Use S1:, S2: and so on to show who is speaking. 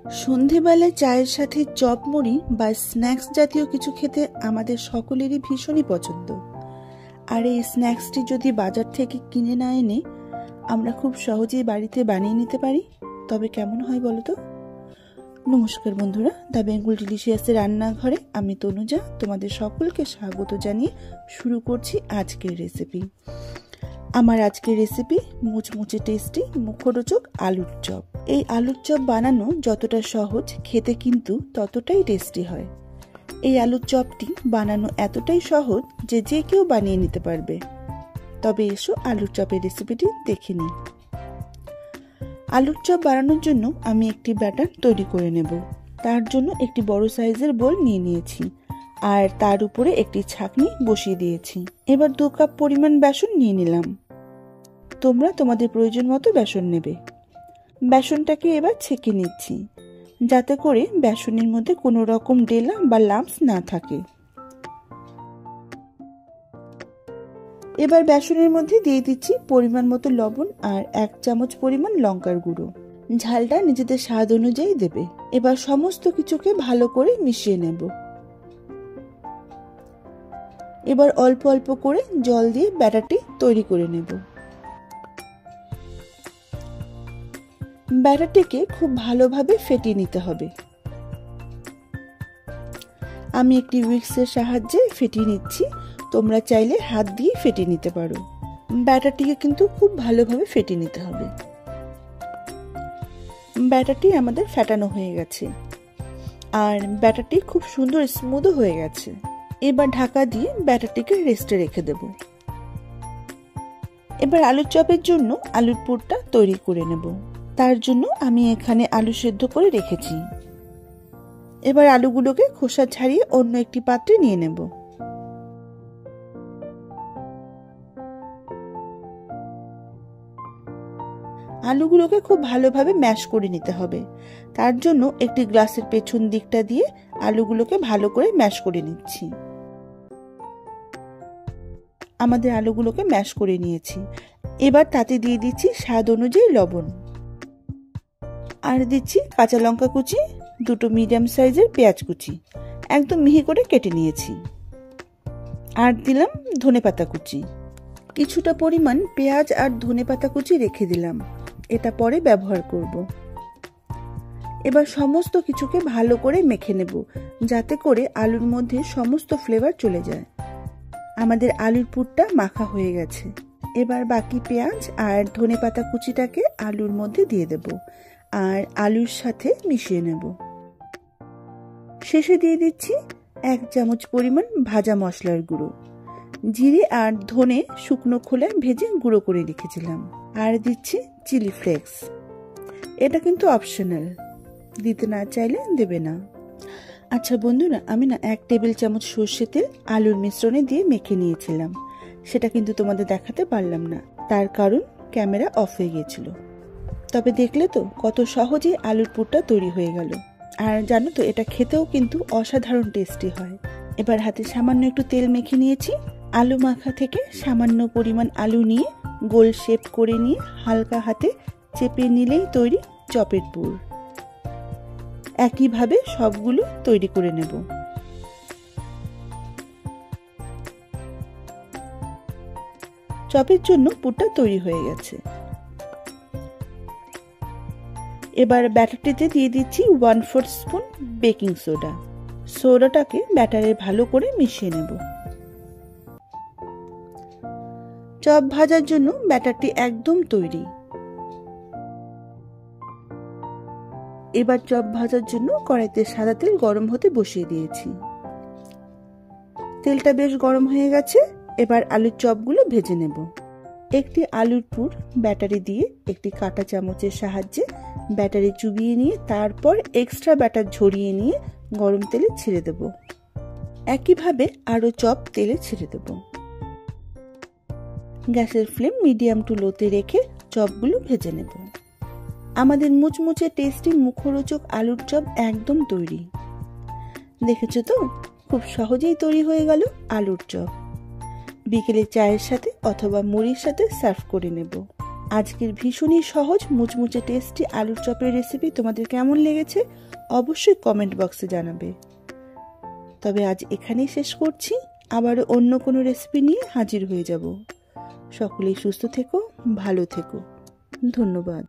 S1: সন্ধেবেলায় চায়ের সাথে চপ মুড়ি বা স্ন্যাক্স জাতীয় কিছু খেতে আমাদের সকলেরই ভীষণই পছন্দ। আর এই স্ন্যাক্সটি যদি বাজার থেকে কিনে না এনে আমরা খুব সহজেই বাড়িতে বানিয়ে নিতে পারি, তবে কেমন হয় বলো তো? নমস্কার বন্ধুরা, দ্য বেঙ্গল ডিলিশিয়াসের রান্নাঘরে আমি তনুজা তোমাদের সকলকে স্বাগত জানিয়ে শুরু করছি আজকের রেসিপি। আমার আজকের রেসিপি মুচমুচে টেস্টি মুখরোচক আলুর চপ। এই আলুর চপ বানানো যতটা সহজ, খেতে কিন্তু ততটাই টেস্টি হয়। এই আলুর চপটি বানানো এতটাই সহজ যে যে কেউ বানিয়ে নিতে পারবে। তবে এসো আলুর চপের রেসিপিটি দেখে নিই। আলুর চপ বানানোর জন্য আমি একটি ব্যাটার তৈরি করে নেব। তার জন্য একটি বড় সাইজের বোল নিয়ে নিয়েছি আর তার উপরে একটি ছাঁকনি বসিয়ে দিয়েছি। এবার 2 কাপ পরিমাণ বেসন নিয়ে নিলাম। তোমরা তোমাদের প্রয়োজন মতো বেসন নেবে। বেসনটাকে এবার ছেঁকে নিচ্ছি, যাতে করে বেসনের মধ্যে কোনো রকম ডেলা বা লাম্পস না থাকে। এবার বেসনের মধ্যে দিয়ে দিচ্ছি পরিমাণ মতো লবণ আর 1 চামচ পরিমাণ লঙ্কার গুঁড়ো। ঝালটা নিজেদের স্বাদ অনুযায়ী দেবে। এবার সমস্ত কিছুকে ভালো করে মিশিয়ে নেব। এবার অল্প অল্প করে জল দিয়ে ব্যাটারটি তৈরি করে নেব। ব্যাটারটিকে খুব ভালোভাবে ফেটিয়ে নিতে হবে। আমি একটি উইক্সের সাহায্যে ফেটিয়ে নিচ্ছি, তোমরা চাইলে হাত দিয়ে ফেটিয়ে নিতে পারো। ব্যাটারটিকে কিন্তু খুব ভালোভাবে ফেটিয়ে নিতে হবে। ব্যাটারটি আমাদের ফেটানো হয়ে গেছে আর ব্যাটারটি খুব সুন্দর স্মুথ হয়ে গেছে। এবার ঢাকা দিয়ে ব্যাটারটিকে রেস্টে রেখে দেব। এবার আলুর চপের জন্য আলুর পুরটা তৈরি করে নেব। তার জন্য আমি এখানে আলু সেদ্ধ করে রেখেছি। এবার আলুগুলোকে খোসা ছাড়িয়ে অন্য একটি পাত্রে নিয়ে নেব। আলুগুলোকে খুব ভালোভাবে ম্যাশ করে নিতে হবে। তার জন্য একটি গ্লাসের পেছন দিকটা দিয়ে আলুগুলোকে ভালো করে ম্যাশ করে নিচ্ছি। আমাদের আলুগুলোকে ম্যাশ করে নিয়েছি। এবার তাতে দিয়ে দিচ্ছি স্বাদ অনুযায়ী লবণ আর দিচ্ছি কাঁচা লঙ্কা কুচি, 2 মিডিয়াম সাইজের পেঁয়াজ কুচি একদম মিহি করে কেটে নিয়েছি, আর দিলাম ধনেপাতা কুচি। কিছুটা পরিমাণ পেঁয়াজ আর ধনেপাতা কুচি রেখে দিলাম, এটা পরে ব্যবহার করব। এবার সমস্ত কিছুকে ভালো করে মেখে নেব, যাতে করে আলুর মধ্যে সমস্ত ফ্লেভার চলে যায়। আমাদের আলুর পুরটা মাখা হয়ে গেছে। এবার বাকি পেঁয়াজ আর ধনেপাতা কুচিটাকে আলুর মধ্যে দিয়ে দেব আর আলুর সাথে মিশিয়ে নেব। শেষে দিয়ে দিচ্ছি 1 চামচ পরিমাণ ভাজা মশলার গুঁড়ো। জিরে আর ধনে শুকনো খোলায় ভেজে গুঁড়ো করে রেখেছিলাম। আর দিচ্ছি চিলি ফ্লেক্স। এটা কিন্তু অপশনাল, দিতে না চাইলে দেবে না। আচ্ছা বন্ধুরা, আমি না 1 টেবিল চামচ সর্ষে তেল আলুর মিশ্রণে দিয়ে মেখে নিয়েছিলাম। সেটা কিন্তু তোমাদের দেখাতে পারলাম না, তার কারণ ক্যামেরা অফ হয়ে গিয়েছিল। তবে দেখলে তো কত সহজেই আলুর পুরটা তৈরি হয়ে গেল। আর জানো তো, এটা খেতেও কিন্তু অসাধারণ টেস্টি হয়। এবার হাতে সামান্য একটু তেল মেখে নিয়েছি। আলু মাখা থেকে সামান্য পরিমাণ আলু নিয়ে গোল শেপ করে নিয়ে হালকা হাতে চেপে নিলেই তৈরি চপের পুর। একইভাবে সবগুলো তৈরি করে নেব। চপের জন্য পুরটা তৈরি হয়ে গেছে। এবার ব্যাটারটিতে দিয়ে দিচ্ছি 1/4 স্পুন বেকিং সোডা। সোডাটাকে ব্যাটারে ভালো করে মিশিয়ে নেব। চপ ভাজার জন্য ব্যাটারটি একদম তৈরি। এবার চপ ভাজার জন্য কড়াইতে সাদা তেল গরম হতে বসিয়ে দিয়েছি। তেলটা বেশ গরম হয়ে গেছে। এবার আলুর চপগুলো ভেজে নেব। একটি আলুর পুর ব্যাটারে দিয়ে একটি কাঁটা চামচের সাহায্যে ব্যাটারে চুবিয়ে নিয়ে তারপর এক্সট্রা ব্যাটার ঝরিয়ে নিয়ে গরম তেলে ছেড়ে দেব। একইভাবে আরো চপ তেলে ছেড়ে দেব। গ্যাসের ফ্লেম মিডিয়াম টু লোতে রেখে চপগুলো ভেজে নেব। আমাদের মুচমুচে টেস্টি মুখরোচক আলুর চপ একদম তৈরি। দেখেছো তো, খুব সহজেই তৈরি হয়ে গেল আলুর চপ। বিকেলে চায়ের সাথে অথবা মুড়ির সাথে সার্ভ করে নেব। আজকের ভীষণই সহজ মুচমুচে টেস্টি আলুর চপের রেসিপি তোমাদের কেমন লেগেছে অবশ্যই কমেন্ট বক্সে জানাবে। তবে আজ এখানেই শেষ করছি, আবার অন্য কোনো রেসিপি নিয়ে হাজির হয়ে যাব। সকলেই সুস্থ থেকো, ভালো থেকো, ধন্যবাদ।